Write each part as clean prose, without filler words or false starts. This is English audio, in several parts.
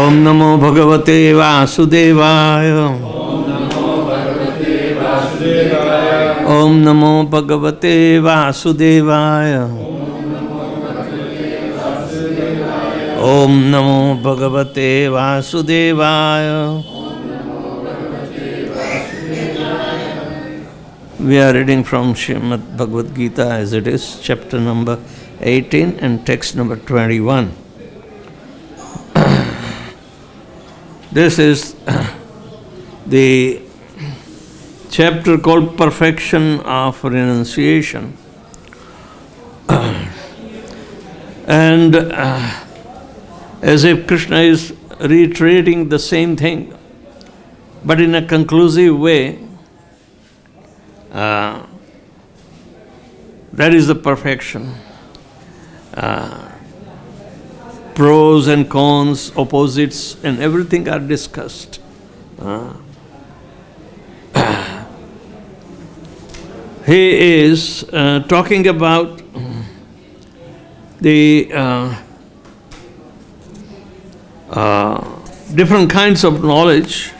Om Namo Bhagavate Vasudevaya. Om Namo Bhagavate Vasudevaya. Om Namo Bhagavate Vasudevaya. We are reading from Srimad Bhagavad-Gita as it is, chapter number 18 and text number 21. This is the chapter called Perfection of Renunciation. And as if Krishna is reiterating the same thing, but in a conclusive way, that is the perfection. Pros and cons, opposites, and everything are discussed. He is talking about the different kinds of knowledge.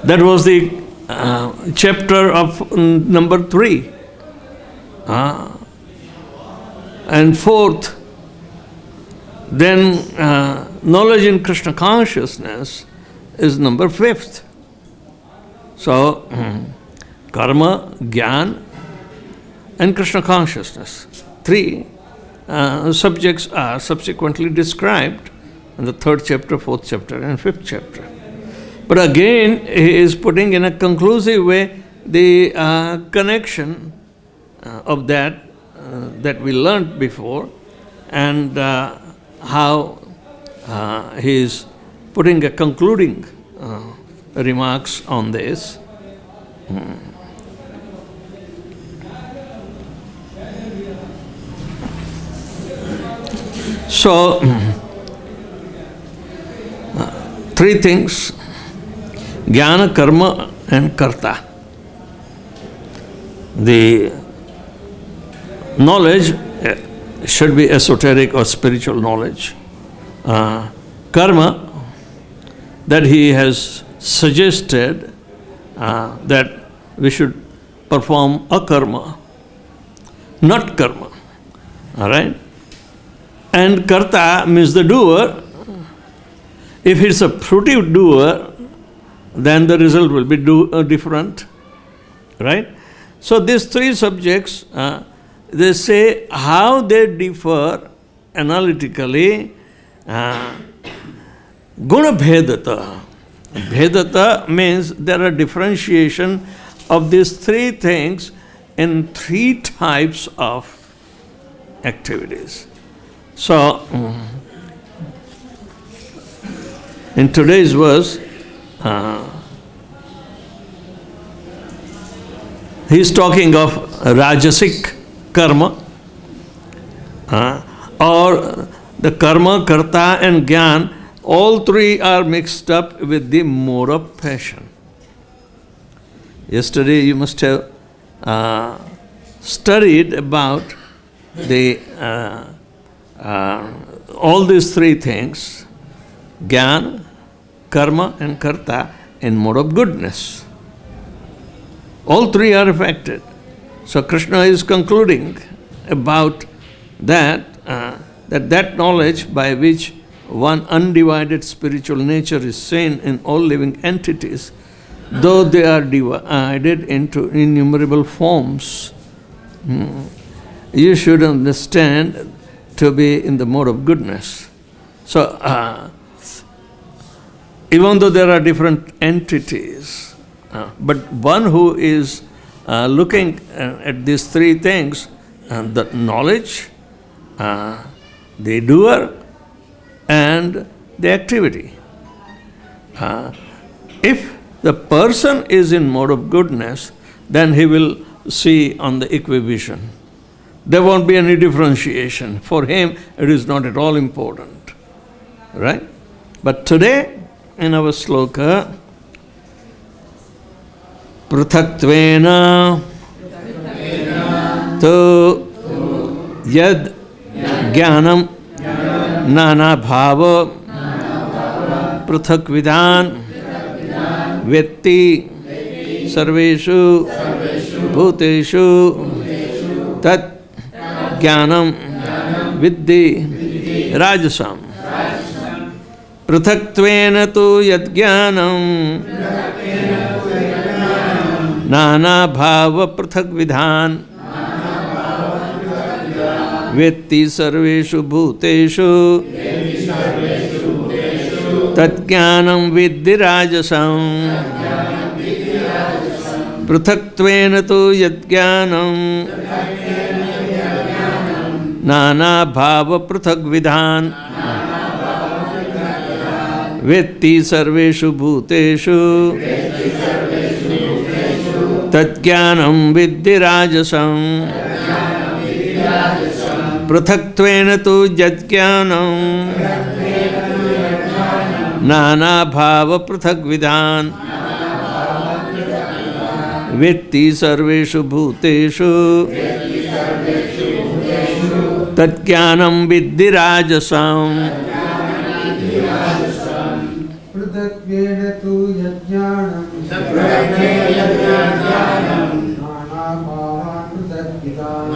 That was the chapter of number 3. And fourth, then knowledge in Krishna consciousness is number 5th. So, karma, jnāna, and Krishna consciousness. 3 subjects are subsequently described in the 3rd chapter, 4th chapter, and 5th chapter. But again, he is putting in a conclusive way the connection of that we learned before, and how he is putting a concluding remarks on this. So, 3 things: jnāna, karma, and karta. The knowledge should be esoteric or spiritual knowledge. Karma, that he has suggested that we should perform akarma, not karma. All right? And karta means the doer. If it's a fruitive doer, then the result will be different. Right? So these 3 subjects, they say how they differ analytically. Guna bhedata. Bhedata means there are differentiation of these 3 things in 3 types of activities. So, in today's verse, he is talking of rājasic karma, or the karma, karta, and jnāna. All 3 are mixed up with the mode of passion. Yesterday you must have studied about the all these 3 things: jnāna, karma, and karta, in mode of goodness. All 3 are affected. So Krishna is concluding about that, that knowledge by which one undivided spiritual nature is seen in all living entities, though they are divided into innumerable forms, you should understand to be in the mode of goodness. So, even though there are different entities, but one who is looking at these 3 things, the knowledge, the doer, and the activity. If the person is in mode of goodness, then he will see on the equivision. There won't be any differentiation. For him, it is not at all important. Right? But today, in our sloka, pṛthaktvena tu yad jñānam nānā-bhāvān pṛthak-vidhān vetti sarveṣu bhūteṣu tat jñānam viddhi rājasam pṛthaktvena tu jñānam nānā-bhāvān pṛthak-vidhān vetti sarveṣu bhūteṣu tat jñānam viddhi rājasam pṛthaktvena tu jñānam nānā-bhāvān pṛthak-vidhān vetti sarveṣu bhūteṣu tat jñānam viddhi rājasam pṛthaktvena tu jñānam nānā-bhāvān pṛthak-vidhān vetti sarveṣu bhūteṣu tat jñānam viddhi rājasam pṛthak-vidhān tu jñānam nānā-bhāvān pṛthak-vidhān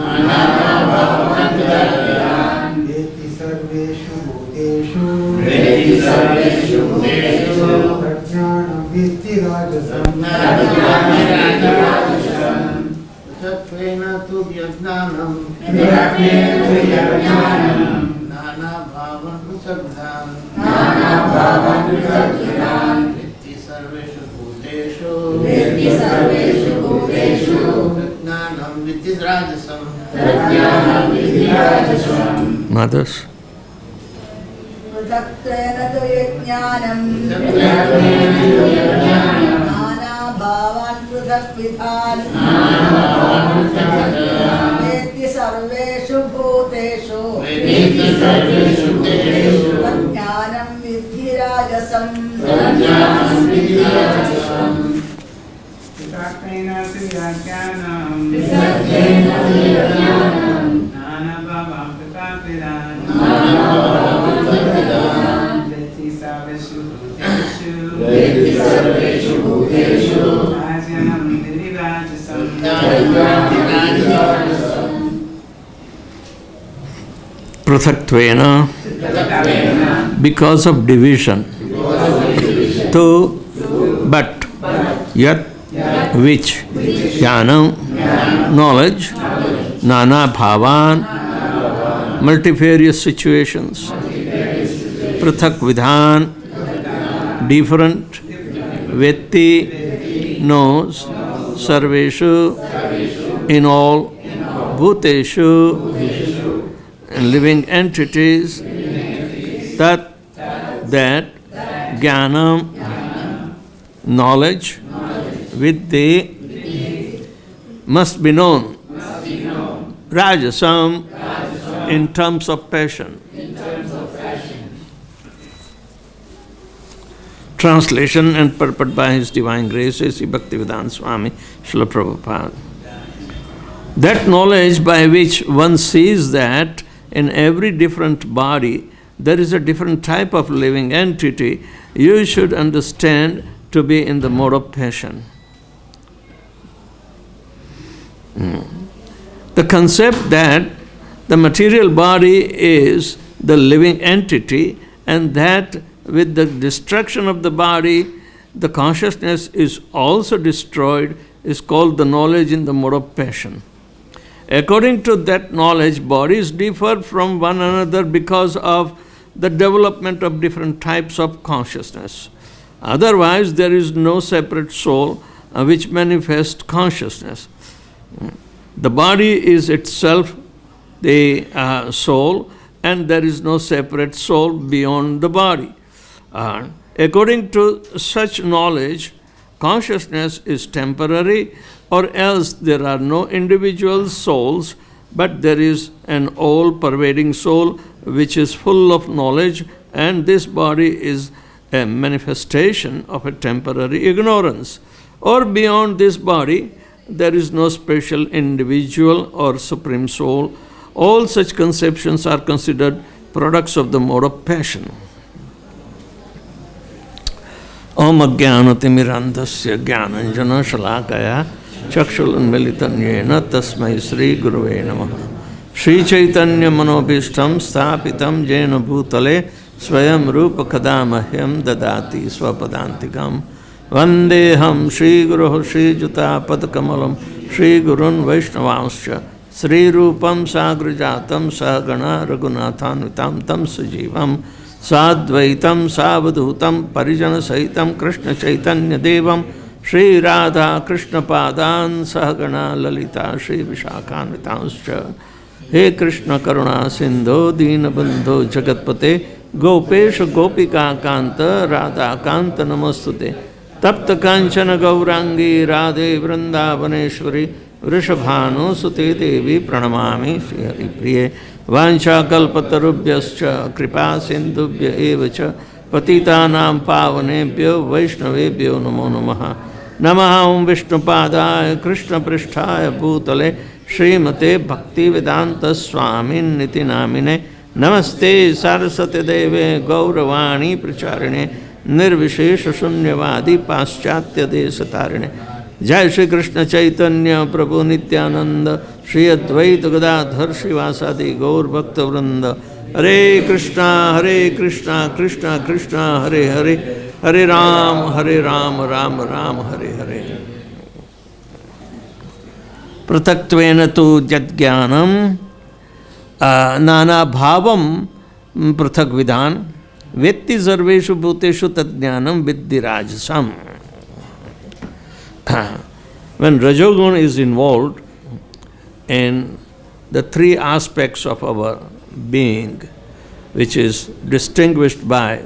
vetti sarveṣu bhūteṣu tat jñānam viddhi rājasam pṛthak-vidhān tu jñānam nānā-bhāvān pṛthak-vidhān vetti sarveṣu bhūteṣu jñānam viddhi rājasam. Mothers. pṛthaktvena tu jñānam nānā-bhāvān pṛthak-vidhān vetti sarveṣu bhūteṣu tat jñānam viddhi rājasam. pṛthak-vidhān tu jñānam nānā-bhāvān pṛthak-vidhān vetti sarveṣu bhūteṣu rājasam viddhi rājasam. Pṛthaktvena, because of division. Tu, but, yat, which, jñānam, knowledge, nānā-bhāvān, multifarious situations, pṛthak-vidhān, different, vetti, knows, sarveṣu, in all, bhūteṣu, living entities, that, jñānam, knowledge, viddhi, must be known, rājasam, in terms of passion. Translation and purport by His Divine Grace, Sri Bhakti-Vedanta Swami Srila Prabhupada. That knowledge by which one sees that in every different body there is a different type of living entity, you should understand to be in the mode of passion. The concept that the material body is the living entity and that with the destruction of the body, the consciousness is also destroyed is called the knowledge in the mode of passion. According to that knowledge, bodies differ from one another because of the development of different types of consciousness. Otherwise, there is no separate soul which manifests consciousness. The body is itself the soul, and there is no separate soul beyond the body. According to such knowledge, consciousness is temporary, or else there are no individual souls, but there is an all-pervading soul which is full of knowledge, and this body is a manifestation of a temporary ignorance. Or beyond this body, there is no special individual or supreme soul. All such conceptions are considered products of the mode of passion. Om ajnanatirmirandhasya jnananjana shalakaya chakshulunmilitam yena tasmai Sri Guruve Namaha. Sri Chaitanya Manobhishtam Sthapitam Jena Bhutale Swayam Rupa Kadamahyam Dadati Swapadantikam Vandeham Sri Guru Sri Juta Padakamalam Sri Gurun Vaishnavanscha Sri Rupam Sagrajatam Sagana Raghunathan Vitam Tam Sajivam Sadvaitam Savadhutam Parijana Sahitam Krishna Chaitanya Devam Sri Radha Krishna Padan Sahagana Lalita Sri Vishakhan Vitanscha He Krishna Karuna Sindho Dina Bandho Jagatpate Gopesha Gopika Kanta Radha Kanta Namastute Tapta Kanchana Gaurangi Radhe Vrindavaneshwari Vrishabhanu Sute Devi Pranamami Shri Hari Priye Vancha Kalpatarubhyascha Kripa Sindhubhya Evacha Patitanam Pavanebhyo Vaishnavebhyo Namo Namaha Namaha Om Vishnupadaya Krishna Pristhaya Bhutale Srimate Bhakti-Vedanta Swamin Niti Namine Namaste Saraswati Deve Gauravani Pracharine Nirvishesha Shunyavadi Paschatya Desatarine Jai Shri Krishna Chaitanya Prabhu Nityananda Shri Advaita Gadadhar Shivasadi Gaur Bhakta Vrinda Hare Krishna Krishna Krishna Hare Hare Hare Ram Ram Ram Hare Hare pṛthaktvena tu jñānaṁ nānā-bhāvān pṛthak-vidhān vetti sarveṣu bhūteṣu tad-jñānam viddhi rājasam. When Rajogun is involved in the three aspects of our being, which is distinguished by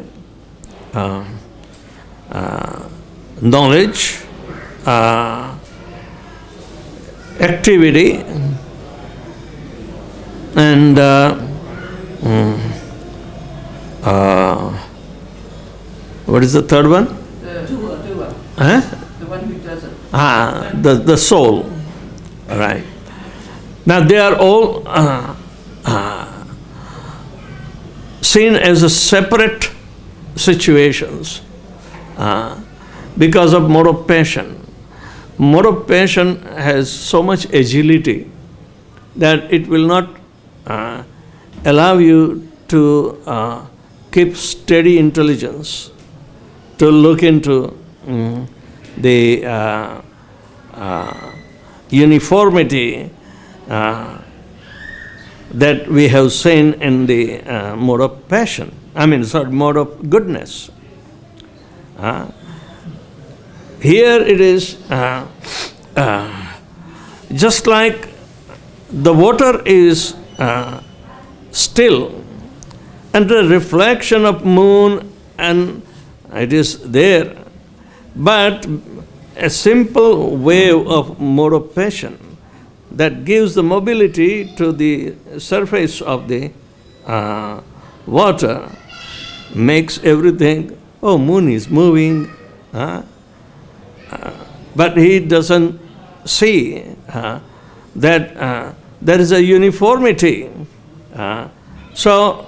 knowledge, activity, and what is the third one? The doer. Huh? The one who does it. The soul. Right. Now they are all seen as a separate situations because of mode of passion. Mode of passion has so much agility that it will not allow you to keep steady intelligence, to look into the uniformity that we have seen in the mode of passion. Mode of goodness. Here it is just like the water is still, and the reflection of moon, and it is there, but a simple wave of mode of passion that gives the mobility to the surface of the water makes everything, oh, moon is moving, but he doesn't see that there is a uniformity. So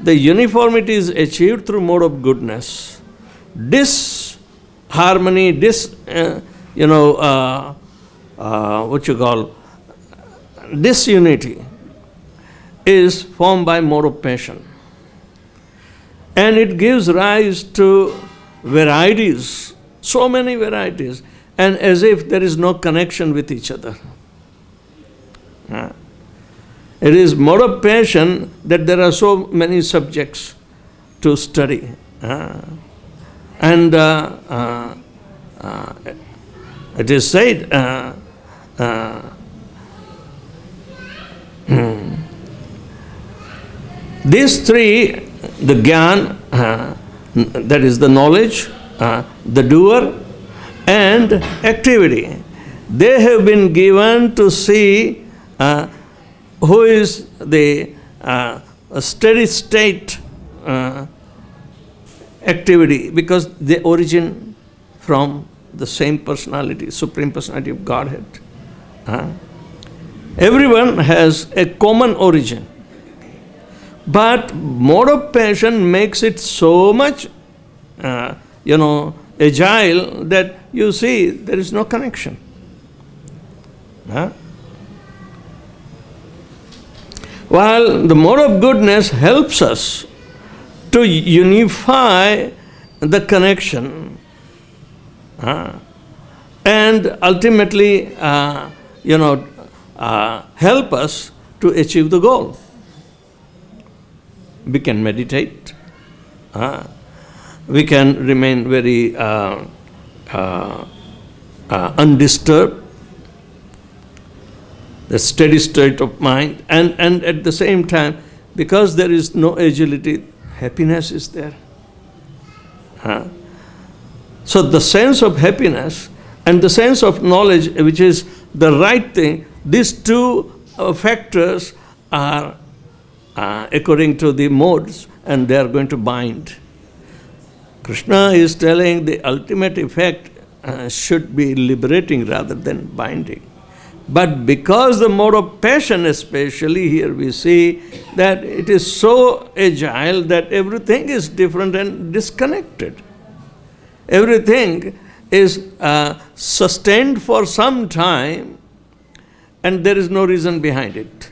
the uniformity is achieved through mode of goodness. Disharmony, disunity is formed by mode of passion. And it gives rise to varieties, so many varieties, and as if there is no connection with each other. It is mode of passion that there are so many subjects to study. And it is said, these three, the jñān, that is the knowledge, the doer, and activity, they have been given to see who is the steady state activity, because they origin from the same personality, Supreme Personality of Godhead. Everyone has a common origin, But mode of passion makes it so much, agile that you see there is no connection. Huh? While the mode of goodness helps us to unify the connection and ultimately, help us to achieve the goal. We can meditate. We can remain very undisturbed, the steady state of mind, and at the same time, because there is no agility, happiness is there. So the sense of happiness and the sense of knowledge, which is the right thing, these two factors are according to the modes, and they are going to bind. Krishna is telling the ultimate effect should be liberating rather than binding. But because the mode of passion, especially here, we see that it is so agile that everything is different and disconnected. Everything is sustained for some time, and there is no reason behind it.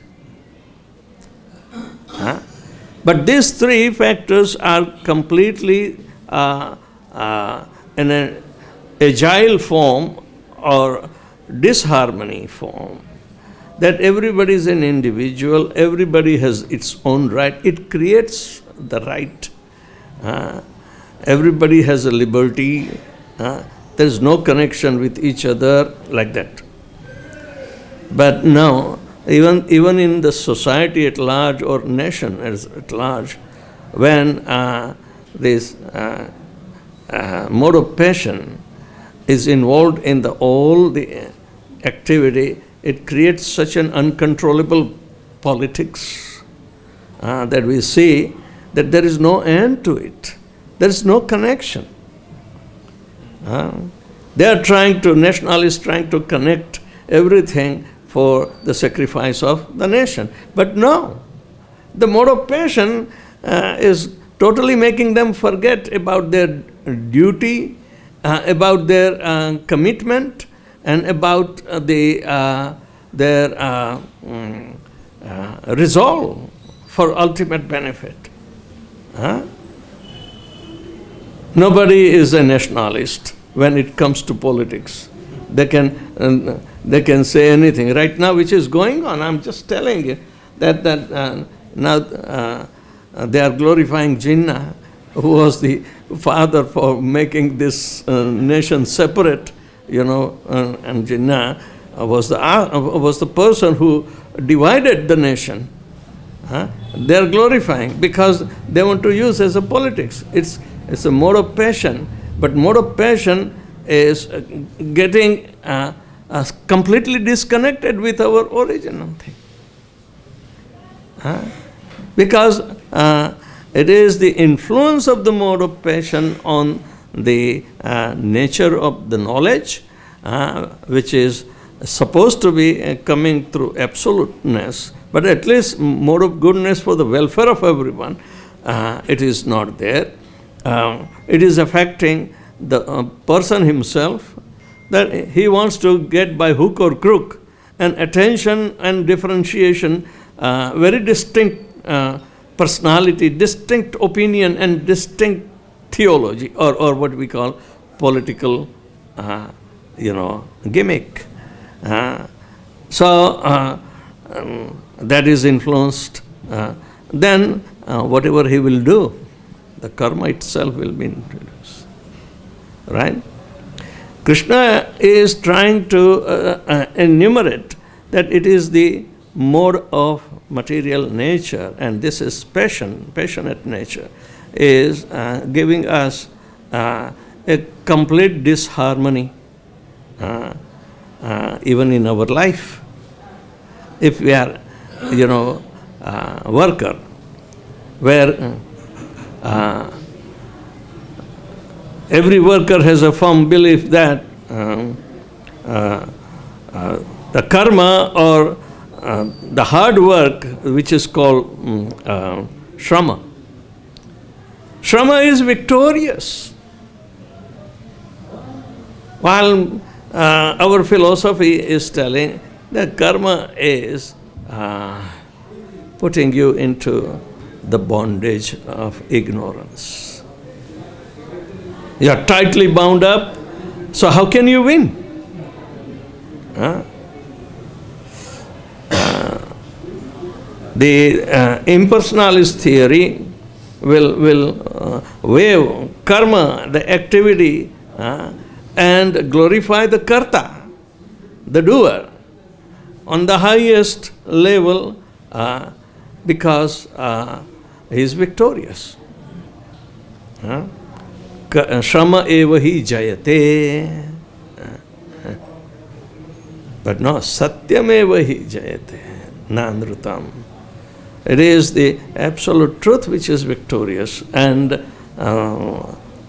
But these three factors are completely in an agile form or disharmony form, that everybody is an individual, everybody has its own right. It creates the right. Everybody has a liberty. There is no connection with each other like that. But now, even in the society at large or nation at large, when this mode of passion is involved in all the activity, it creates such an uncontrollable politics that we see that there is no end to it. There is no connection. They are nationalists trying to connect everything for the sacrifice of the nation. But no, the mode of passion is totally making them forget about their duty, about their commitment, and about their resolve for ultimate benefit. Nobody is a nationalist when it comes to politics. They can say anything. Right now, which is going on, I'm just telling you that now they are glorifying Jinnah, who was the father for making this nation separate, and Jinnah was the person who divided the nation. They are glorifying because they want to use as a politics. It's a mode of passion, but mode of passion is getting completely disconnected with our original thing. Because it is the influence of the mode of passion on the nature of the knowledge, which is supposed to be coming through absoluteness, but at least mode of goodness for the welfare of everyone, it is not there. It is affecting the person himself, that he wants to get by hook or crook an attention and differentiation, very distinct personality, distinct opinion, and distinct theology, or what we call political, gimmick. So that is influenced. Then whatever he will do, the karma itself will be introduced. Right? Krishna is trying to enumerate that it is the mode of material nature, and this is passionate nature, is giving us a complete disharmony even in our life. If we are, worker, where every worker has a firm belief that the karma or the hard work, which is called Shrama. Shrama is victorious. While our philosophy is telling that karma is putting you into the bondage of ignorance. You are tightly bound up, so how can you win? The impersonalist theory will waive karma, the activity, and glorify the karta, the doer, on the highest level because he is victorious. Shrama eva hi jayate. But no, satyam eva hi jayate. Nānrutam. It is the absolute truth which is victorious. And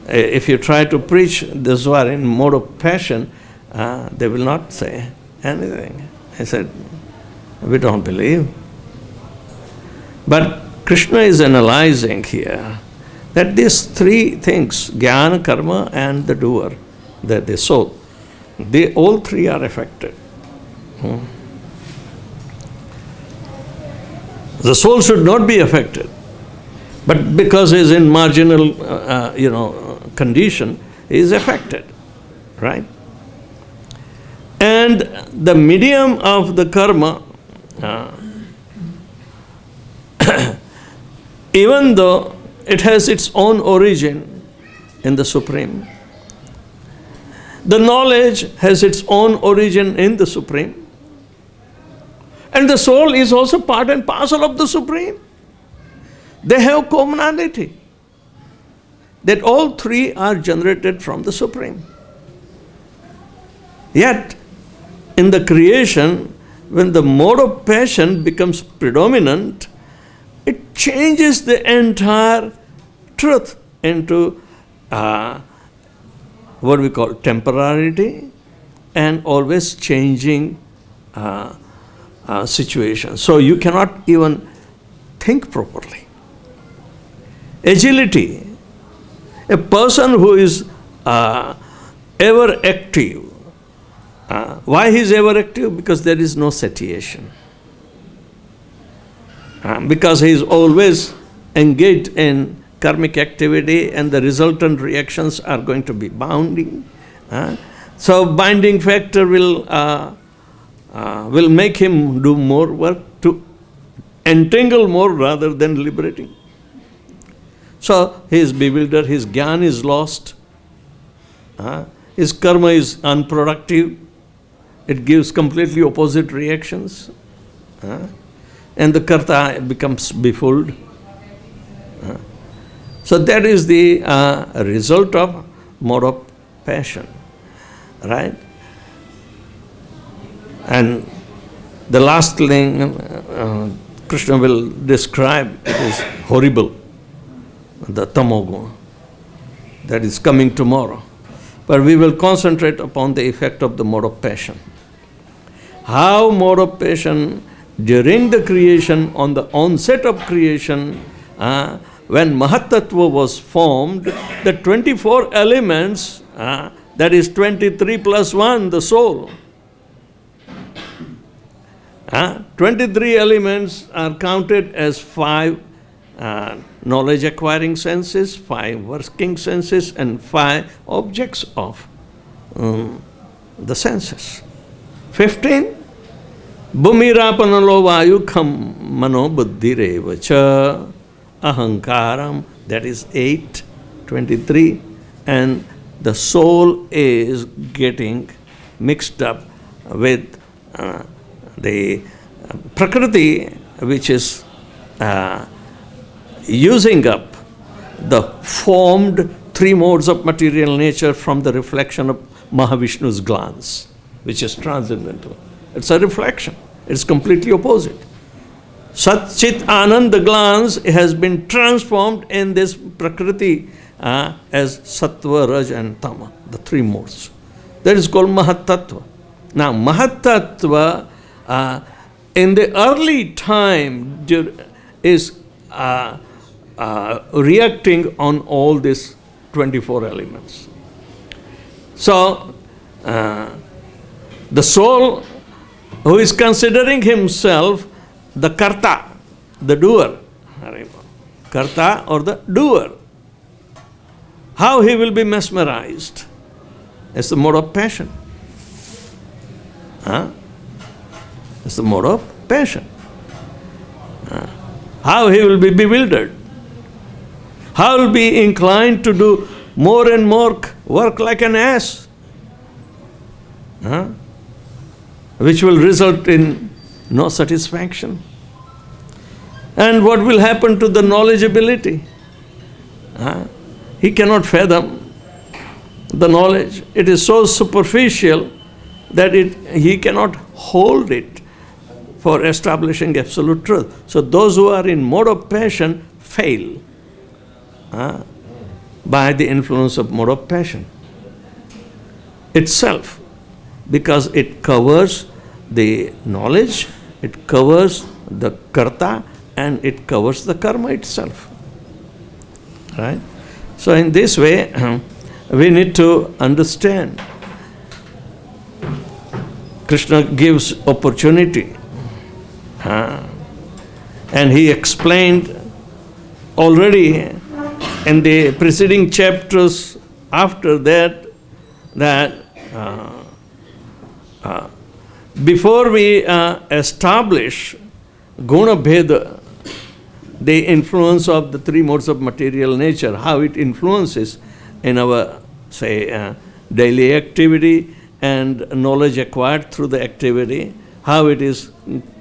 if you try to preach this one in mode of passion, they will not say anything. I said, we don't believe. But Krishna is analyzing here that these three things, jnana, karma, and the doer, the soul, they all three are affected. The soul should not be affected, but because he is in marginal, condition, he is affected, right? And the medium of the karma, even though it has its own origin in the Supreme, the knowledge has its own origin in the Supreme, and the soul is also part and parcel of the Supreme. They have commonality, that all three are generated from the Supreme. Yet, in the creation, when the mode of passion becomes predominant, it changes the entire truth into what we call temporality and always changing situation. So you cannot even think properly. Agility. A person who is ever active. Why he is ever active? Because there is no satiation. Because he is always engaged in karmic activity and the resultant reactions are going to be bounding. So binding factor will make him do more work to entangle more rather than liberating. So he is bewildered, his jnana is lost, his karma is unproductive, it gives completely opposite reactions, and the karta becomes befooled. So that is the result of mode of passion, right? And the last thing Krishna will describe is horrible, the tamoguna, that is coming tomorrow. But we will concentrate upon the effect of the mode of passion. How mode of passion during the creation, on the onset of creation, when Mahatattva was formed, the 24 elements, that is 23 plus 1, the soul. 23 elements are counted as 5 knowledge acquiring senses, 5 working senses, and 5 objects of the senses. 15. Bhumirapanalo vayukham mano buddhirevacha ahankaram, that is 8, 23, and the soul is getting mixed up with the prakriti, which is using up the formed 3 modes of material nature from the reflection of Mahavishnu's glance, which is transcendental. It's a reflection. It's completely opposite. Sat Chit Anand, the glance, has been transformed in this prakriti as Sattva, Raj and Tama, the 3 modes. That is called Mahatattva. Now, Mahatattva in the early time is reacting on all these 24 elements. So, the soul who is considering himself the karta, the doer, karta or the doer, how he will be mesmerized? It's the mode of passion. It's the mode of passion. How he will be bewildered. How he will be inclined to do more and more work like an ass. Which will result in no satisfaction. And what will happen to the knowledgeability? He cannot fathom the knowledge. It is so superficial that he cannot hold it for establishing absolute truth. So those who are in mode of passion fail by the influence of mode of passion itself, because it covers the knowledge, it covers the karta, and it covers the karma itself. Right? So in this way, we need to understand. Krishna gives opportunity. And he explained already in the preceding chapters after that, before we establish guna bheda, the influence of the three modes of material nature, how it influences in our, say, daily activity and knowledge acquired through the activity, how it is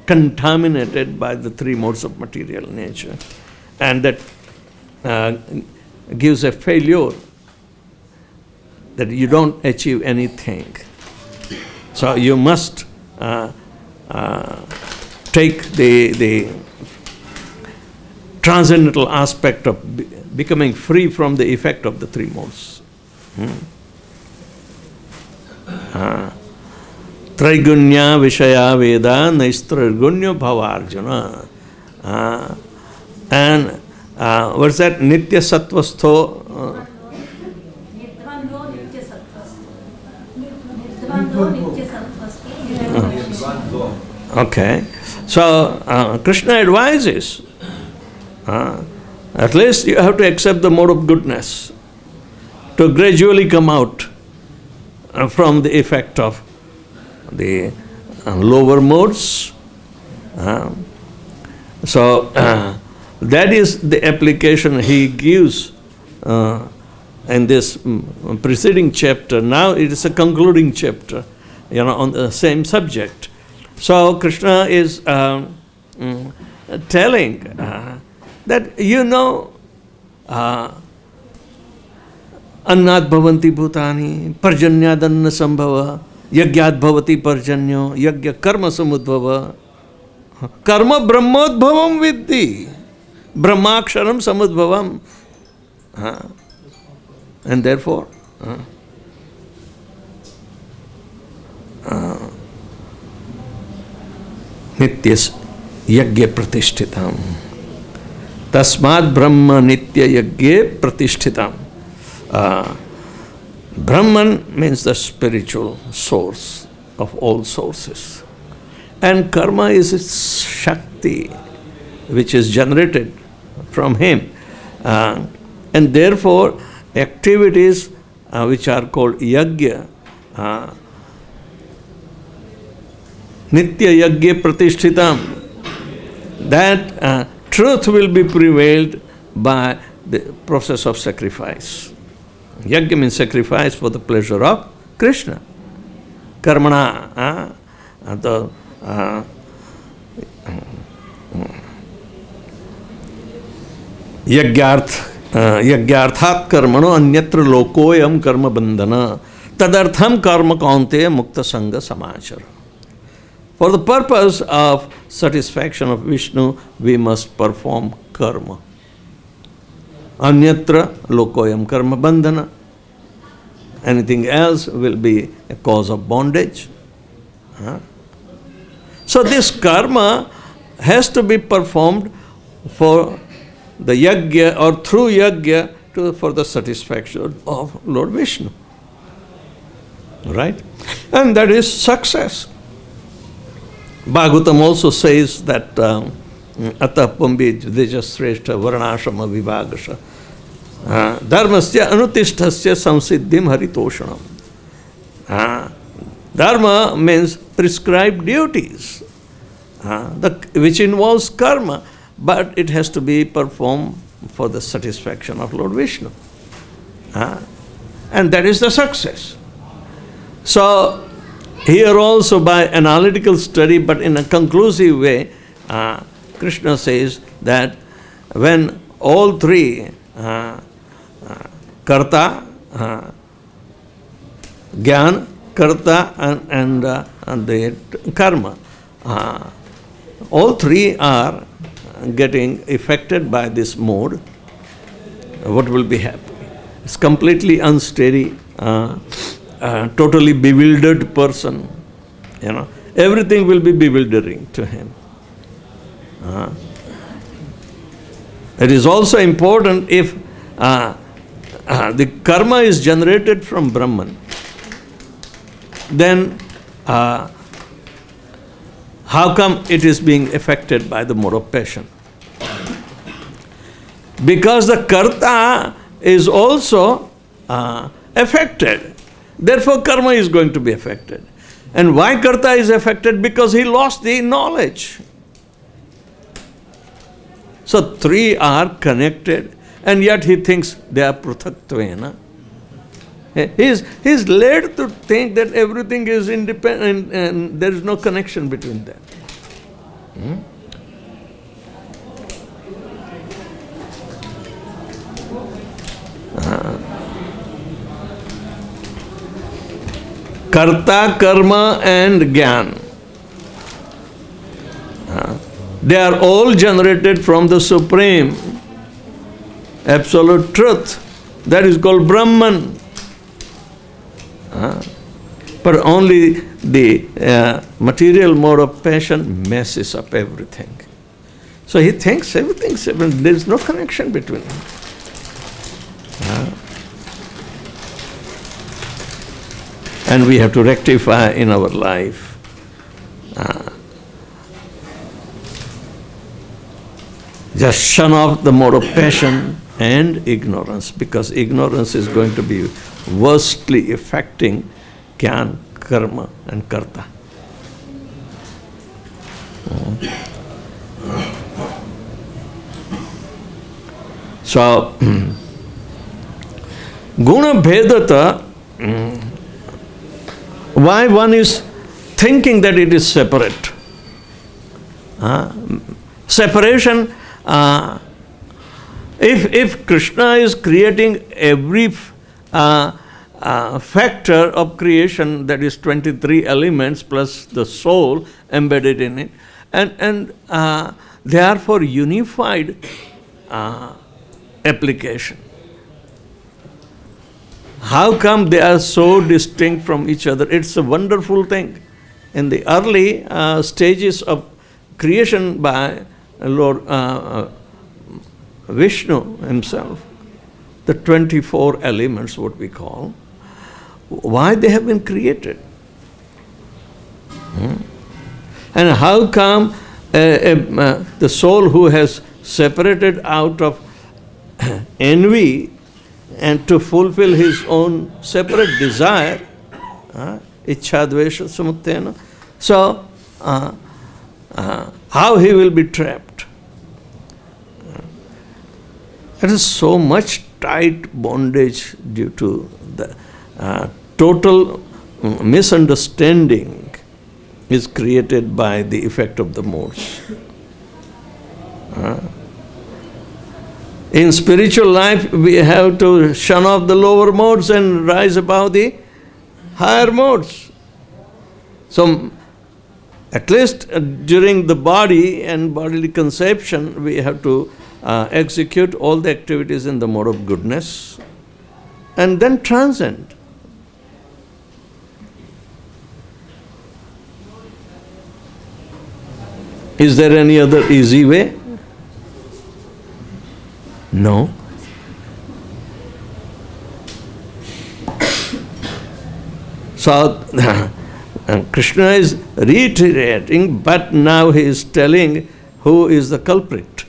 contaminated by the three modes of material nature. And that gives a failure, that you don't achieve anything. So you must take the transcendental aspect of becoming free from the effect of the three modes. Traigunya Vishaya Veda Naistrargunyo Bhavarjuna. And what's that? Nitya Sattvastho. Okay. So Krishna advises, at least you have to accept the mode of goodness to gradually come out from the effect of the lower modes. So that is the application he gives in this preceding chapter. Now it is a concluding chapter, on the same subject. So Krishna is telling that annāt bhavanti bhūtāni parjanyadanna sambhava yagyāt bhavati parjanyo yagya karma samudbhava karma brahmodbhavam viddhi brahmaksharam samudbhavam. And therefore nityas yagya pratishtitam tasmad brahma nitya yagya pratishtitam. Brahman means the spiritual source of all sources. And karma is its Shakti, which is generated from him. And therefore, activities which are called yagya, nitya yagya pratishtitam, that truth will be prevailed by the process of sacrifice. Yagya means sacrifice for the pleasure of Krishna. Karmana, yagyarthat karmano anyatra lokoyam karma bandhana tadartham karma kaunteya mukta sangha samachara. For the purpose of satisfaction of Vishnu, we must perform karma. Anyatra lokoyam karma bandhana. Anything else will be a cause of bondage. So this karma has to be performed for the yajna or through yajna for the satisfaction of Lord Vishnu. Right? And that is success. Bhagavatam also says that atapambhi dvijasreshta varnashama vibhagasha dharmasya anutishtasya samsiddhim haritoshanam. Dharma means prescribed duties, which involves karma, but it has to be performed for the satisfaction of Lord Vishnu. And that is the success. So, here also by analytical study, but in a conclusive way, Krishna says that when all three, karta, jnana, karta and the karma, all three are getting affected by this mode, what will be happening? It's completely unsteady, totally bewildered person. Everything will be bewildering to him. It is also important if the karma is generated from Brahman, then how come it is being affected by the mode of passion? Because the karta is also affected. Therefore, karma is going to be affected. And why karta is affected? Because he lost the knowledge. So, three are connected, and yet he thinks they are pṛthak-tvena. He's led to think that everything is independent and there is no connection between them. Karta, karma and jnana. They are all generated from the Supreme Absolute Truth. That is called Brahman. But only the material mode of passion messes up everything. So he thinks everything's separate. There is no connection between them. And we have to rectify in our life. Just shun off the mode of passion and ignorance, because ignorance is going to be worstly affecting jnana, karma and karta. So, guna bhedata, why one is thinking that it is separate? Separation, if Krishna is creating every factor of creation, that is 23 elements plus the soul embedded in it, and they are for unified application. How come they are so distinct from each other? It's a wonderful thing. In the early stages of creation by Lord Vishnu himself, the 24 elements, what we call, why they have been created? And how come the soul who has separated out of envy and to fulfill his own separate desire, ichha dvesha samuttena, so how he will be trapped? It is so much tight bondage due to the total misunderstanding is created by the effect of the modes. In spiritual life, we have to shun off the lower modes and rise above the higher modes. So, at least during the body and bodily conception, we have to execute all the activities in the mode of goodness and then transcend. Is there any other easy way? No. So Krishna is reiterating, but now he is telling who is the culprit.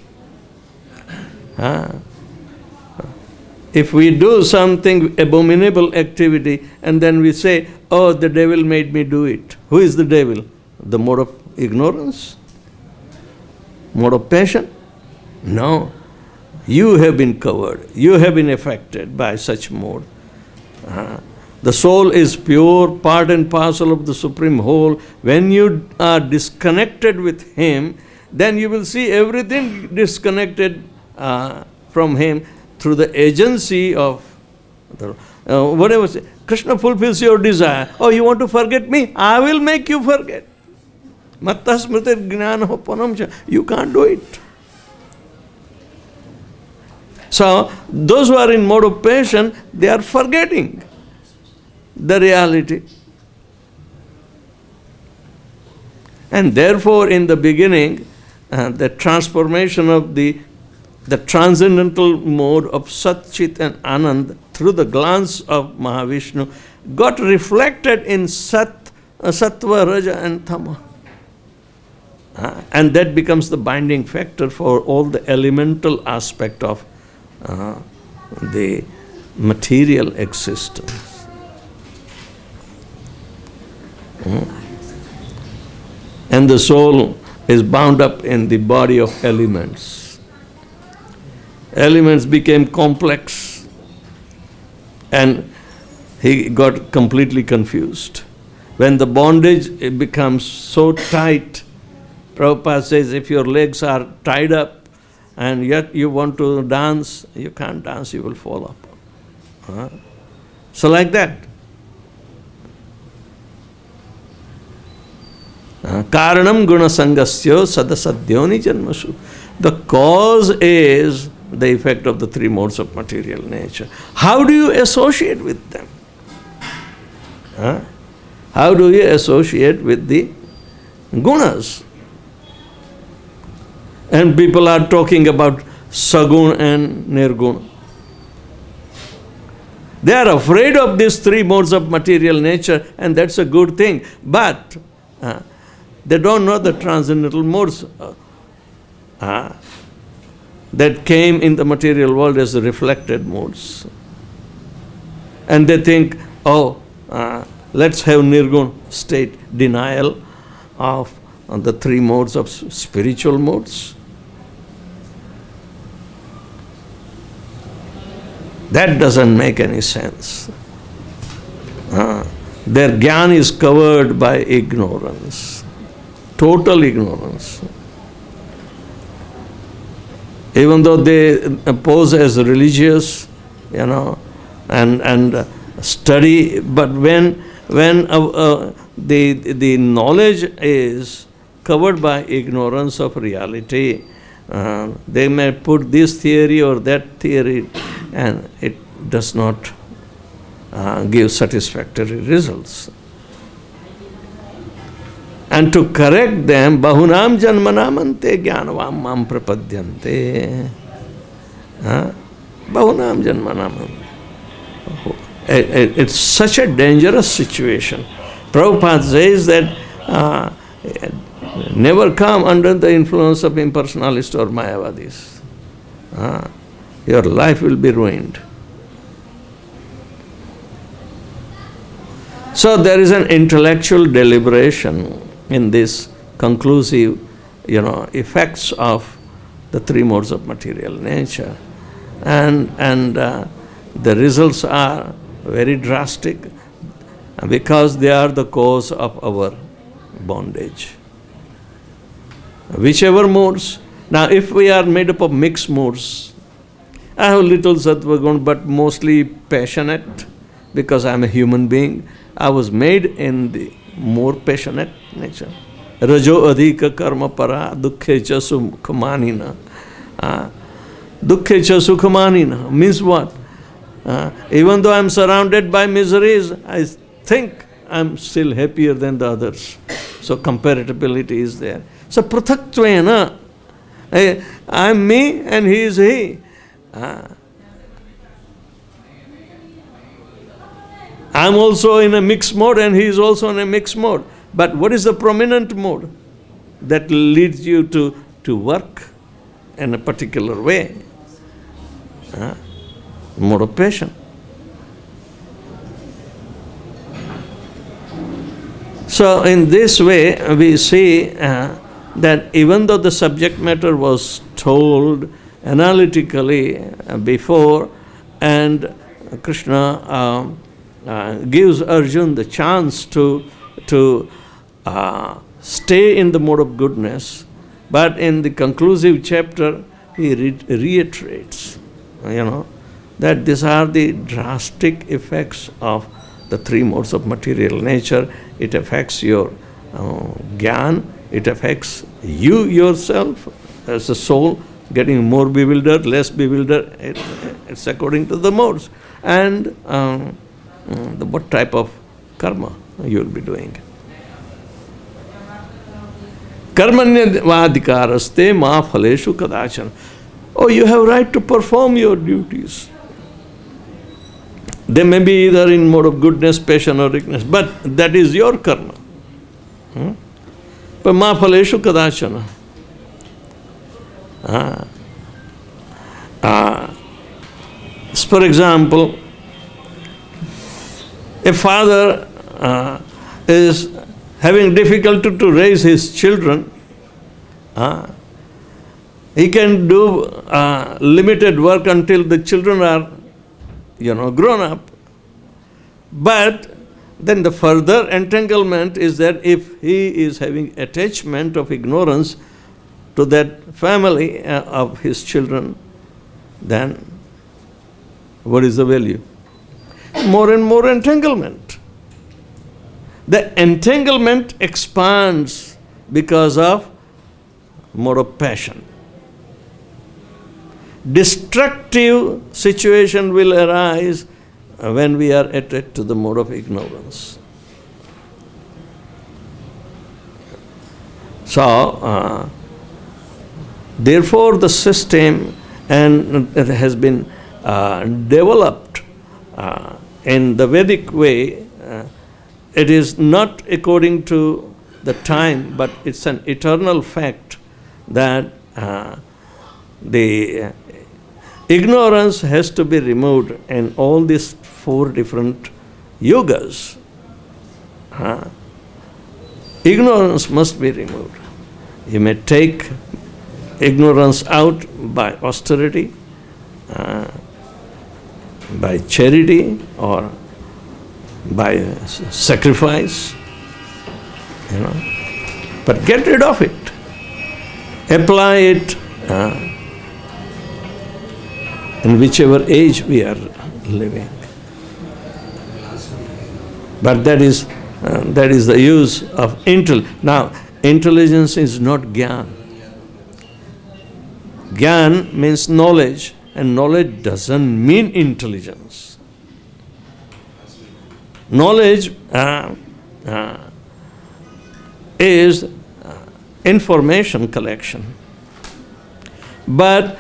If we do something abominable activity and then we say, oh, the devil made me do it. Who is the devil? The mode of ignorance? Mode of passion? No. You have been covered. You have been affected by such mode. The soul is pure, part and parcel of the Supreme Whole. When you are disconnected with Him, then you will see everything disconnected from Him through the agency of whatever. Krishna fulfills your desire. Oh, you want to forget me? I will make you forget. Matta smriti jñānaṁ panamcha. You can't do it. So, those who are in mode of passion, they are forgetting the reality. And therefore, in the beginning, the transformation of the transcendental mode of Sat, Chit and Anand through the glance of Mahavishnu got reflected in Sattva, Raja and Tama. And that becomes the binding factor for all the elemental aspect of the material existence. And the soul is bound up in the body of elements. Elements became complex and he got completely confused. When the bondage it becomes so tight, Prabhupada says if your legs are tied up and yet you want to dance, you can't dance, you will fall up. So like that. Karanam guna sangasya sadasadyoni janmasu. The cause is the effect of the three modes of material nature. How do you associate with them? How do you associate with the gunas? And people are talking about sagun and nirguna. They are afraid of these three modes of material nature, and that's a good thing. But they don't know the transcendental modes that came in the material world as the reflected modes. And they think, oh, let's have nirguna state, denial of the three modes of spiritual modes. That doesn't make any sense. Their jnāna is covered by ignorance, total ignorance. Even though they pose as religious, and study, but when the knowledge is covered by ignorance of reality, they may put this theory or that theory, and it does not give satisfactory results. And to correct them, bahunam janmanamante jñānaṁ mam prapadyante. Bahunam janmanam. It's such a dangerous situation. Prabhupada says that never come under the influence of impersonalists or Mayavadis. Your life will be ruined. So there is an intellectual deliberation in this conclusive, effects of the three modes of material nature. And the results are very drastic because they are the cause of our bondage. Whichever modes, now if we are made up of mixed modes, I have little sattva guna, but mostly passionate because I am a human being. I was made in the more passionate nature. Rajo adhika karma para dukkhe cha sukhamanina. Dukkhe cha sukhamanina means what? Even though I am surrounded by miseries, I think I am still happier than the others. So comparability is there. So pṛthak-tvena, I am me and he is he. I'm also in a mixed mode and he is also in a mixed mode. But what is the prominent mode that leads you to work in a particular way? Mode of passion. So in this way we see that even though the subject matter was told analytically before, and Krishna gives Arjuna the chance to stay in the mode of goodness, but in the conclusive chapter he reiterates, that these are the drastic effects of the three modes of material nature. It affects your jnānam, it affects you yourself as a soul, getting more bewildered, less bewildered. It's according to the modes. And what type of karma you will be doing. Karmanyavadhikaraste ma phaleshu kadachana. Oh, you have right to perform your duties. They may be either in mode of goodness, passion or weakness, but that is your karma. But ma phaleshu kadachana. For example, a father is having difficulty to raise his children. He can do limited work until the children are, grown up. But then the further entanglement is that if he is having attachment of ignorance to that family of his children, then what is the value? More and more entanglement. The entanglement expands because of mode of passion. Destructive situation will arise when we are attached to the mode of ignorance. So, therefore the system has been developed in the Vedic way. It is not according to the time, but it's an eternal fact that the ignorance has to be removed in all these 4 different yogas. Ignorance must be removed. You may take ignorance out by austerity, by charity, or by sacrifice, but get rid of it. Apply it in whichever age we are living. But that is the use of intelligence. Now, intelligence is not jnāna. Jnāna means knowledge, and knowledge doesn't mean intelligence. Knowledge is information collection. But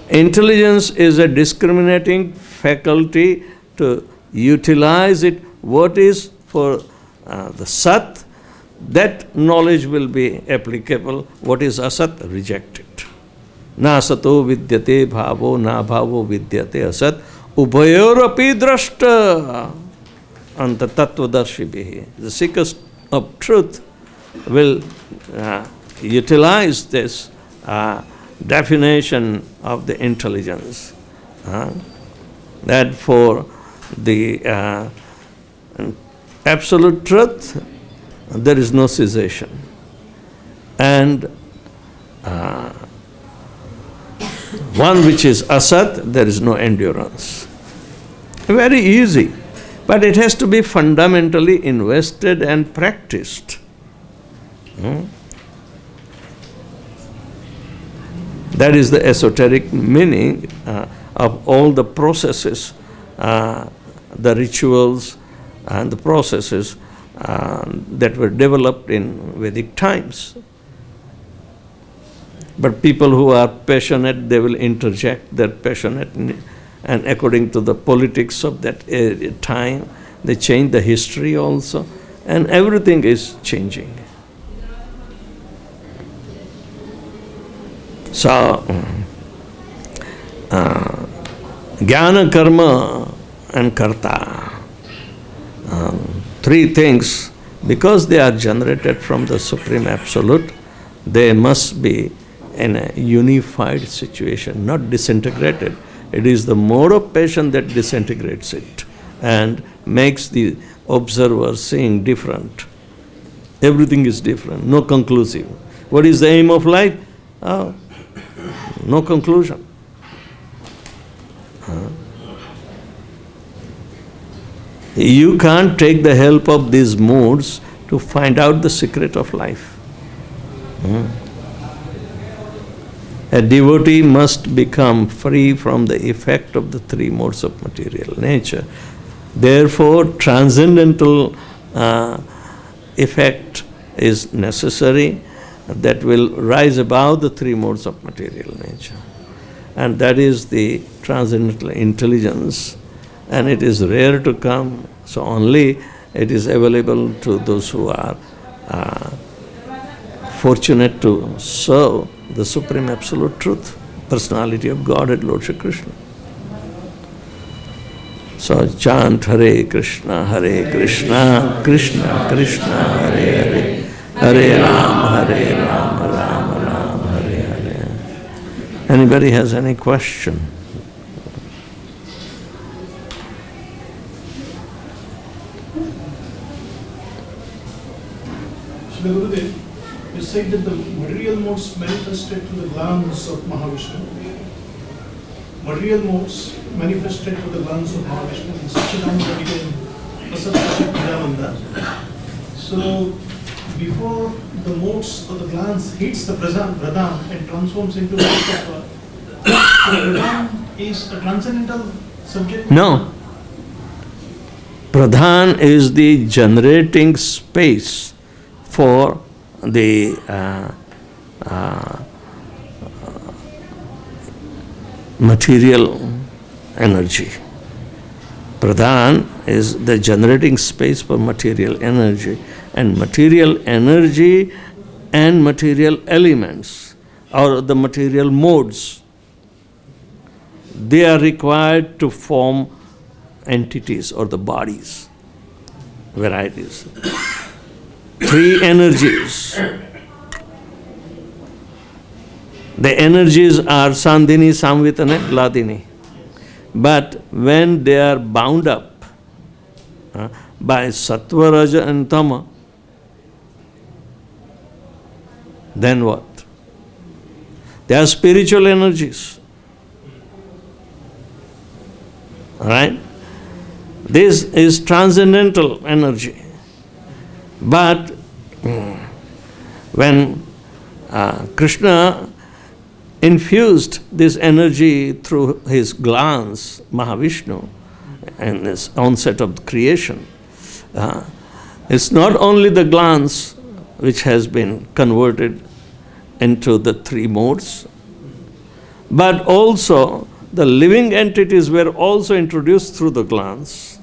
intelligence is a discriminating faculty to utilize it. What is for the sat, that knowledge will be applicable. What is asat, reject it. Na sato vidyate bhavo, na bhavo vidyate asat, ubhayorapi drashta anta tattvadarshibhihi. The seekers of truth will utilize this definition of the intelligence. That for the absolute truth, there is no cessation. And one which is asat, there is no endurance. Very easy. But it has to be fundamentally invested and practiced. That is the esoteric meaning of all the processes, the rituals and the processes that were developed in Vedic times. But people who are passionate, they will interject their passionate, and according to the politics of that time, they change the history also, and everything is changing. So, jnana, karma and karta, three things, because they are generated from the Supreme Absolute, they must be in a unified situation, not disintegrated. It is the mode of passion that disintegrates it and makes the observer seeing different. Everything is different, no conclusive. What is the aim of life? No conclusion. You can't take the help of these moods to find out the secret of life. A devotee must become free from the effect of the three modes of material nature. Therefore, transcendental effect is necessary that will rise above the three modes of material nature. And that is the transcendental intelligence, and it is rare to come, so only it is available to those who are fortunate to serve the Supreme Absolute Truth, Personality of Godhead, Lord Shri Krishna. So chant Hare Krishna, Krishna Krishna, Hare Hare, Hare Ram, Ram Ram, Hare Hare. Anybody has any question? Shri Gurudev, you said that the material modes manifested through the glance of Mahavishnu. Material modes manifested through the glance of Mahavishnu in Satchidananda became pṛthak-vidhān. So, before the modes of the glance hits the pṛthak-vidhān and transforms into Bhakti-yoga, the pṛthak is a transcendental subject? No. Pradhan is the generating space for the material energy. Pradhan is the generating space for material energy, and material energy and material elements, or the material modes, they are required to form entities or the bodies, varieties. Three energies. The energies are Sandhini, Samvitana, Hladini. But when they are bound up by Sattva, Raja and Tama, then what? They are spiritual energies. Right? This is transcendental energy. But when Krishna infused this energy through his glance, Mahavishnu, and his onset of creation, it's not only the glance which has been converted into the three modes, but also the living entities were also introduced through the glance.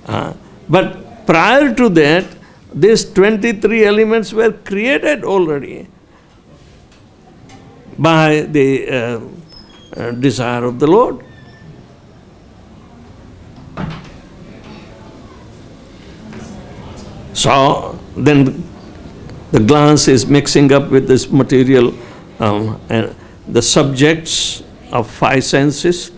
But prior to that, these 23 elements were created already by the desire of the Lord. So then the glance is mixing up with this material, and the subjects of five senses,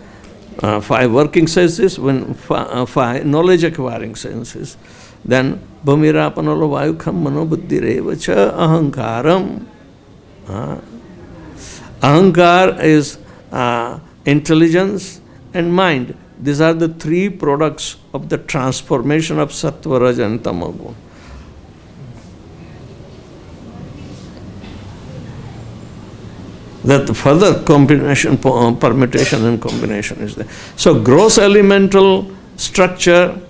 five working senses, when five knowledge acquiring senses, then bhamirapanalo vayukham manobuddhireva cha ahankaram. Ahankar is intelligence and mind. These are the three products of the transformation of sattva, raja and tamagun. That further combination, permutation and combination is there. So gross elemental structure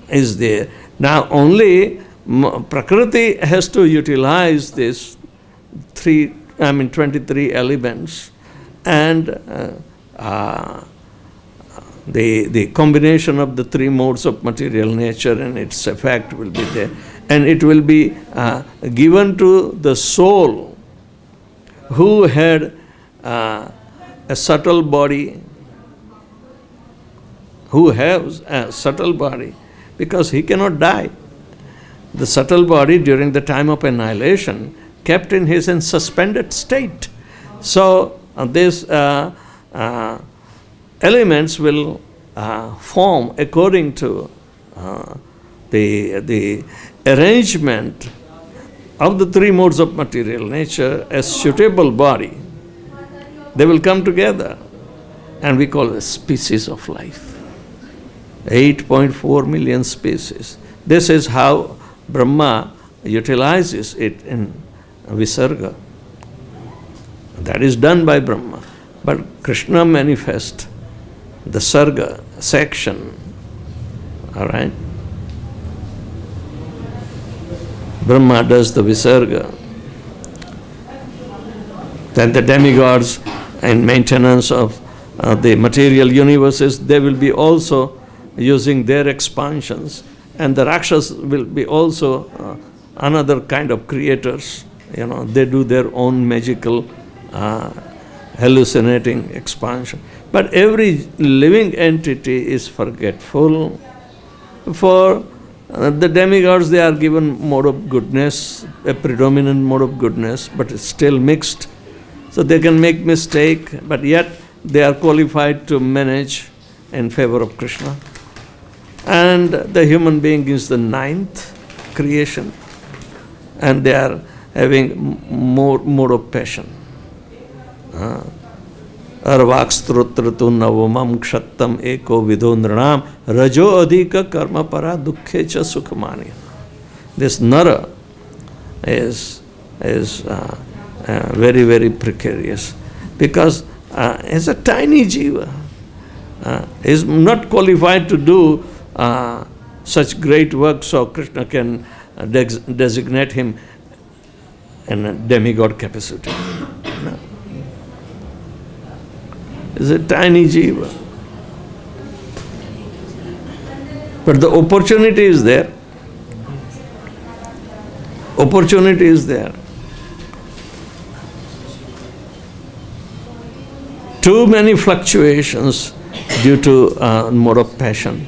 is there. Now only Prakriti has to utilize these three 23 elements, and the combination of the three modes of material nature and its effect will be there. And it will be given to the soul who had a subtle body, who has a subtle body, because he cannot die. The subtle body during the time of annihilation kept in his suspended state. So these elements will form according to the arrangement of the three modes of material nature, a suitable body. They will come together, and we call it a species of life. 8.4 million species. This is how Brahma utilizes it in Visarga. That is done by Brahma. But Krishna manifests the Sarga section. All right? Brahma does the Visarga. Then the demigods in maintenance of the material universes, they will be also using their expansions. And the Rakshas will be also another kind of creators. They do their own magical hallucinating expansion. But every living entity is forgetful. For the demigods, they are given mode of goodness, a predominant mode of goodness, but it's still mixed. So they can make mistake, but yet they are qualified to manage in favor of Krishna. And the human being is the ninth creation, and they are having more mode of passion. Arvakstrutratu navamam kshattam eko vidho nranam rajo adhika karma para dukkhe cha sukhamani. This nara is very, very precarious, because it's a tiny jiva. Is not qualified to do such great work, so Krishna can designate him in a demigod capacity. No. It's a tiny jiva. But the opportunity is there. Opportunity is there. Too many fluctuations due to mode of passion.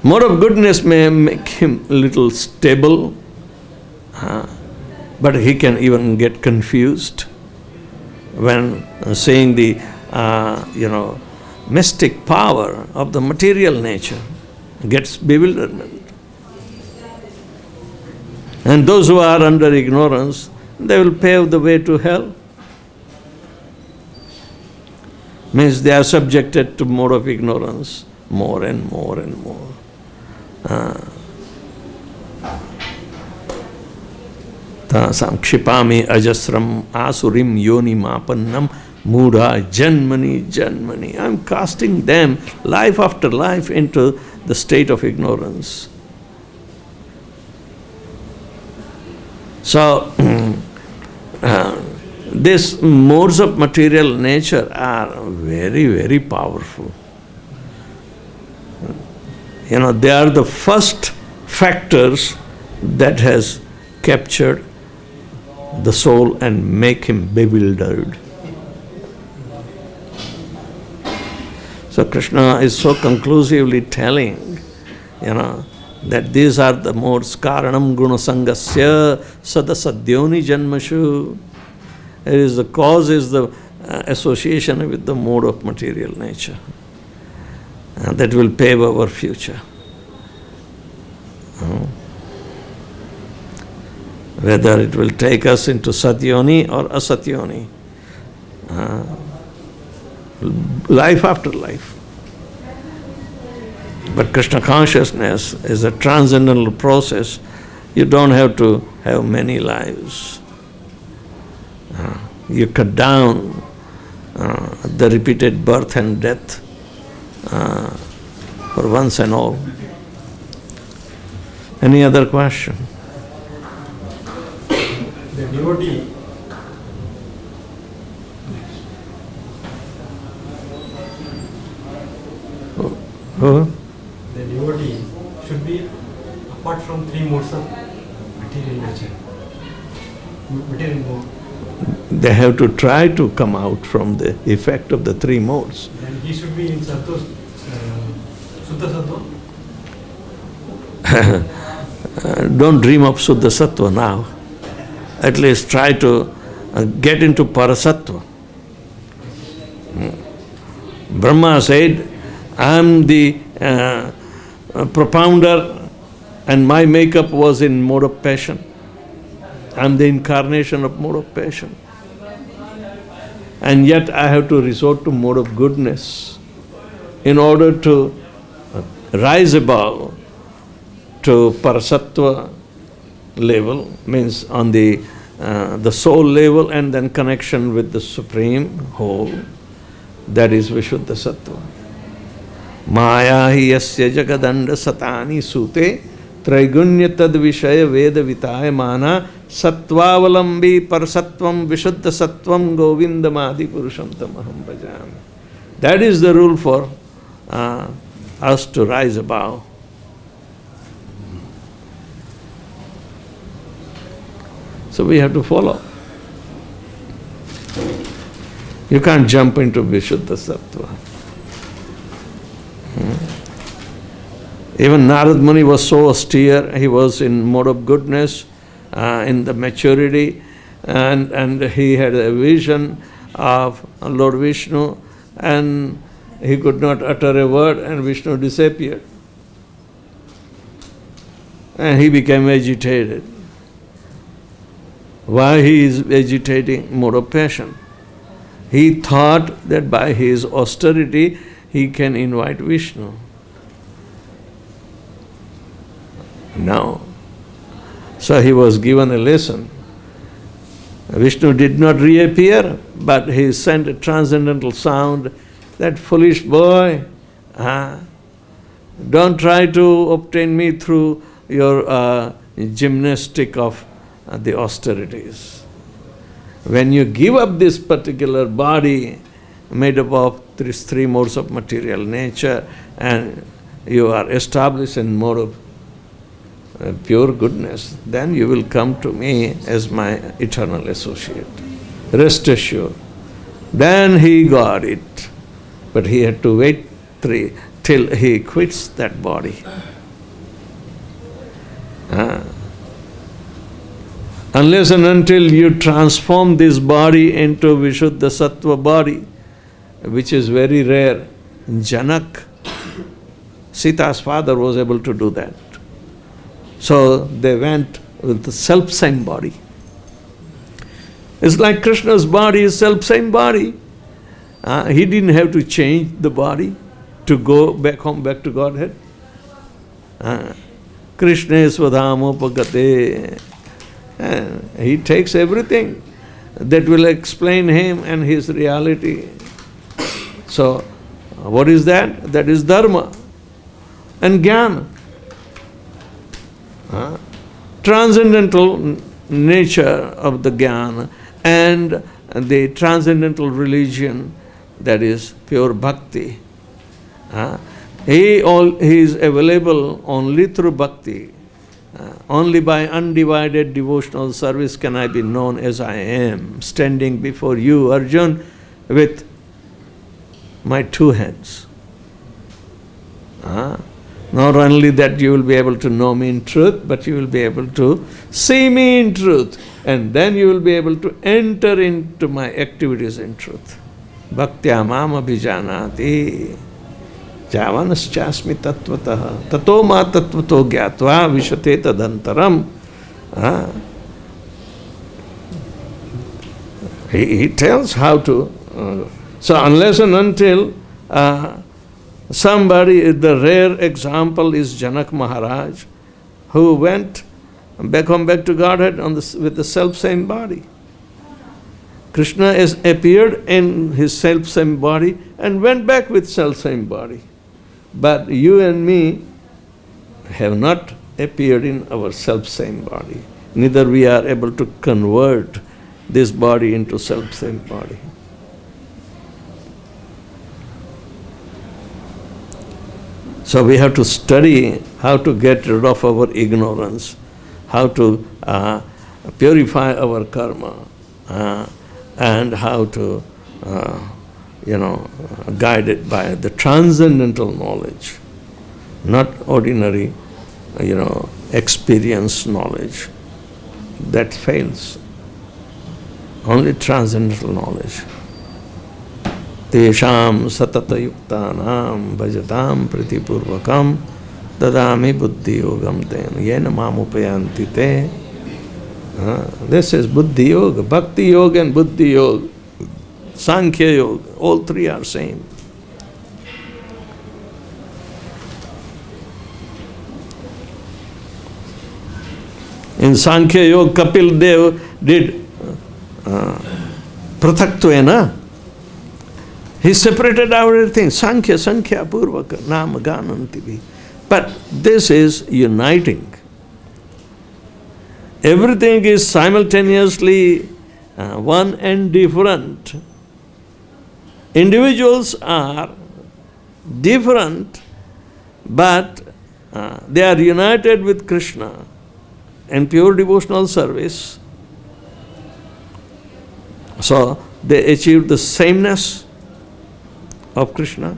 Mode of goodness may make him a little stable, but he can even get confused when seeing the mystic power of the material nature, gets bewilderment. And those who are under ignorance, they will pave the way to hell. Means they are subjected to mode of ignorance more and more and more. Tasam kshipami ajasram asurim yoni mapannam mudha janmani janmani. I am casting them life after life into the state of ignorance. So, these modes of material nature are very, very powerful. They are the first factors that has captured the soul and make him bewildered. So Krishna is so conclusively telling, that these are the modes. Karanam gunasangasya sadasadyoni janmashu. The cause is the association with the mode of material nature. That will pave our future. Whether it will take us into satyoni or asatyoni. Life after life. But Krishna consciousness is a transcendental process. You don't have to have many lives. You cut down the repeated birth and death for once and all. Any other question? devotee the devotee should be apart from three modes of material nature. Material mode. They have to try to come out from the effect of the three modes. Then he should be in Sattva, Suddha Sattva. Don't dream of Suddha Sattva now. At least try to get into Parasattva. Brahma said, I am the propounder and my makeup was in mode of passion. I am the incarnation of mode of passion. And yet I have to resort to mode of goodness in order to rise above to Parasattva level, means on the soul level, and then connection with the Supreme Whole. That is Vishuddha Sattva. Maya hi yasya jagadanda satani sute traigunya tad vishaya veda vitaya mana sattvaavalambi parasattvam vishuddha sattvam govindamadi purusham tamaham bhajami. That is the rule for us to rise above. So we have to follow. You can't jump into Vishuddha Sattva. Even Narad Muni was so austere, he was in mode of goodness, in the maturity, and he had a vision of Lord Vishnu, and he could not utter a word, and Vishnu disappeared. And he became agitated. Why he is agitating? Mode of passion. He thought that by his austerity he can invite Vishnu. No. So he was given a lesson. Vishnu did not reappear, but he sent a transcendental sound, that foolish boy, don't try to obtain me through your gymnastic of the austerities. When you give up this particular body made up of these three modes of material nature, and you are established in mode of pure goodness, then you will come to me as my eternal associate. Rest assured. Then he got it. But he had to wait till he quits that body. Unless and until you transform this body into Vishuddha Sattva body, which is very rare, Janak, Sita's father, was able to do that. So they went with the self-same body. It's like Krishna's body is self-same body. He didn't have to change the body to go back home, back to Godhead. Krishna svadhamopagate. He takes everything that will explain him and his reality. So, what is that? That is dharma and jnana. Transcendental nature of the jnana and the transcendental religion, that is pure bhakti. He is available only through bhakti. Only by undivided devotional service can I be known as I am, standing before you, Arjun, with my two hands. Not only that you will be able to know me in truth, but you will be able to see me in truth. And then you will be able to enter into my activities in truth. Bhaktya mama bhijanati javanaschasmi tattvataha tato ma tattvato gyatva vishate tadantaram. He tells how to. So unless and until somebody, the rare example is Janak Maharaj, who went back to Godhead with the self-same body. Krishna has appeared in his self-same body and went back with self-same body. But you and me have not appeared in our self-same body. neither we are able to convert this body into self-same body. So we have to study how to get rid of our ignorance, how to purify our karma, and how to, guide it by the transcendental knowledge, not ordinary, experience knowledge. That fails. Only transcendental knowledge. Tesham satata yuktanam bhajatam pritipurvakam dadami buddhi-yogam ten yena mamupayanti te. This is buddhi-yoga, bhakti-yoga and buddhi-yoga, Sankhya-yoga, all three are same. In Sankhya-yoga, Kapil Dev did pṛthak-tvena. He separated out everything, Sankhya, Sankhya, Purvaka, Nama, Gananti. But this is uniting. Everything is simultaneously one and different. Individuals are different, but they are united with Krishna in pure devotional service. So they achieve the sameness of Krishna.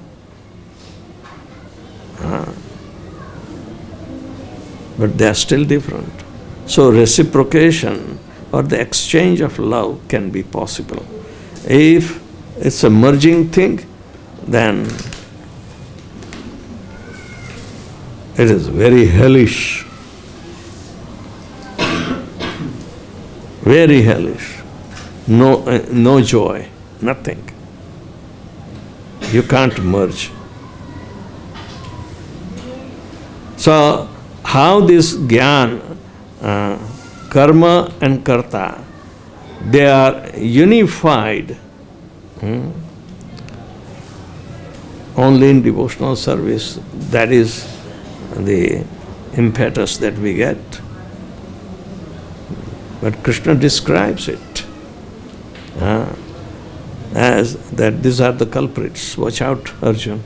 But they are still different. So reciprocation or the exchange of love can be possible. If it's a merging thing, then it is very hellish. Very hellish. No joy, nothing. You can't merge. So, how this jnāna, karma and karta, they are unified only in devotional service. That is the impetus that we get. But Krishna describes it as that these are the culprits. Watch out, Arjuna.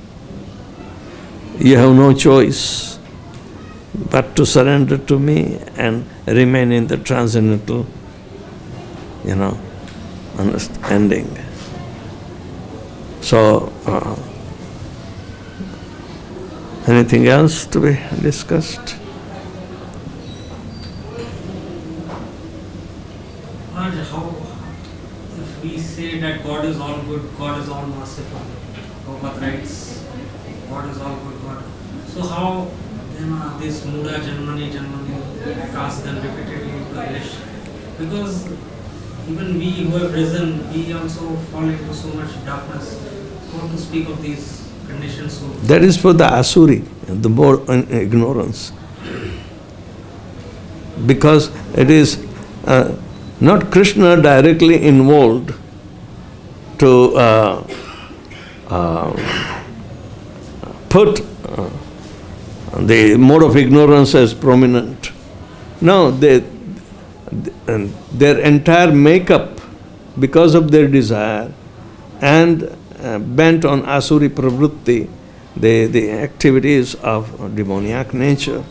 You have no choice but to surrender to me and remain in the transcendental, understanding. So, anything else to be discussed? How, if we say that God is all good, God is all merciful, Bhagavad writes, God is all good, God. So how then this Muda Janmani cast them repeatedly into the wish? Because even we who have risen, we also fall into so much darkness. How to speak of these conditions? That is for the Asuri, the more ignorance. Because it is not Krishna directly involved to put the mode of ignorance as prominent. No, their entire makeup, because of their desire and bent on Asuri pravrutti, the activities of demoniac nature,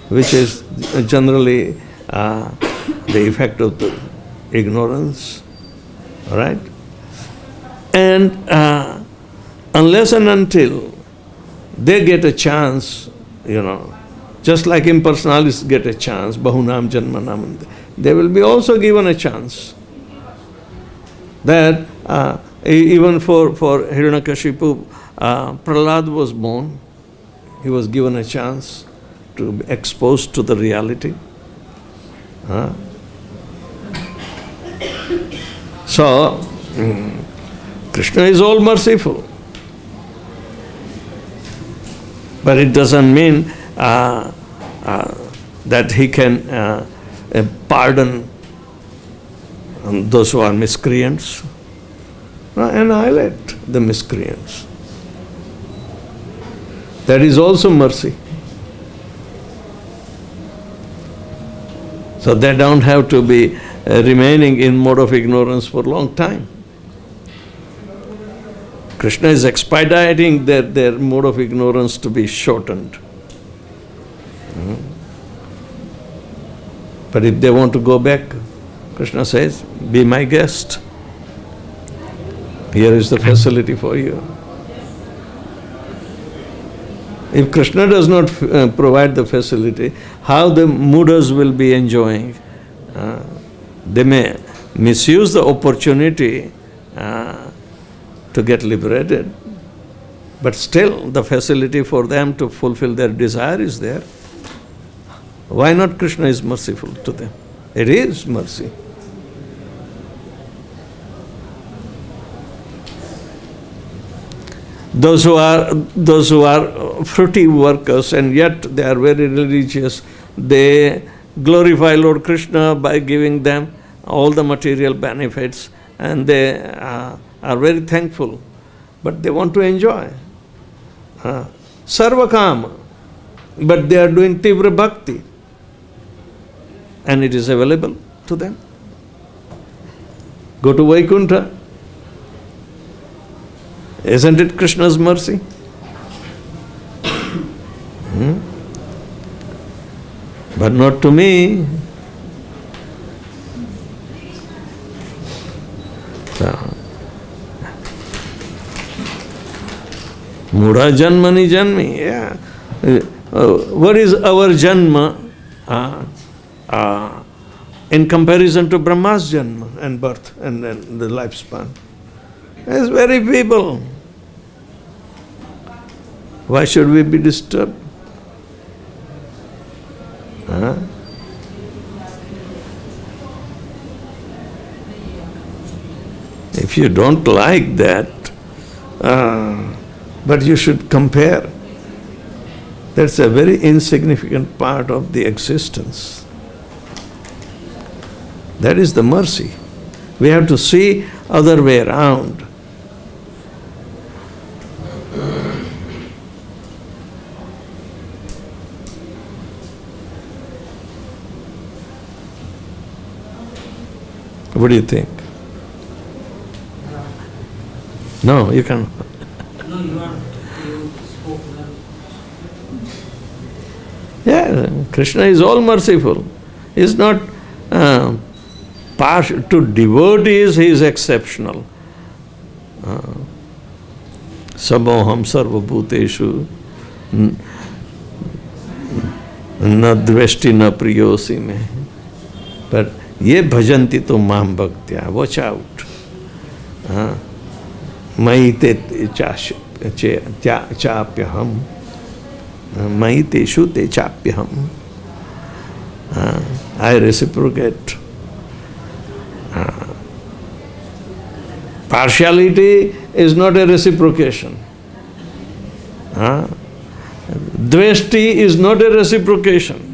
which is generally the effect of the ignorance, right? And unless and until they get a chance, just like impersonalists get a chance, bahunam jñānaṁ, they will be also given a chance. That even for Hiranyakashipu, Prahlad was born, he was given a chance to be exposed to the reality. So, Krishna is all merciful. But it doesn't mean that he can pardon those who are miscreants, annihilate the miscreants. That is also mercy. So they don't have to be remaining in mode of ignorance for a long time. Krishna is expediting their mode of ignorance to be shortened. But if they want to go back, Krishna says, be my guest. Here is the facility for you. If Krishna does not provide the facility, how the mudas will be enjoying? They may misuse the opportunity to get liberated, but still the facility for them to fulfill their desire is there. Why not Krishna is merciful to them? It is mercy. Those who are fruity workers and yet they are very religious, they glorify Lord Krishna by giving them all the material benefits, and they are very thankful, but they want to enjoy. Sarvakama, but they are doing Tivra Bhakti, and it is available to them. Go to Vaikuntha. Isn't it Krishna's mercy? But not to me. Mudha janmani janmi. Yeah. What is our janma in comparison to Brahma's janma and birth and then the lifespan? It's very feeble. Why should we be disturbed? If you don't like that, but you should compare. That's a very insignificant part of the existence. That is the mercy. We have to see other way around. What do you think? No, you can. No, you spoke well. Yeah, Krishna is all merciful. He is not partial. To devotees, he is exceptional. Samoham sarva bhūteṣu na dveshti na priyosi me. But ye bhajanti to mam bhaktya. Watch out. Mai te chāpyaham. Mai teshu te chāpyaham. I reciprocate. Partiality is not a reciprocation. Dveshti is not a reciprocation.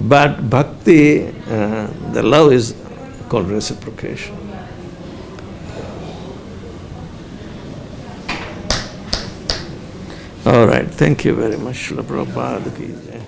But bhakti, the love is called reciprocation. All right, thank you very much. Srila Prabhupada ki jai.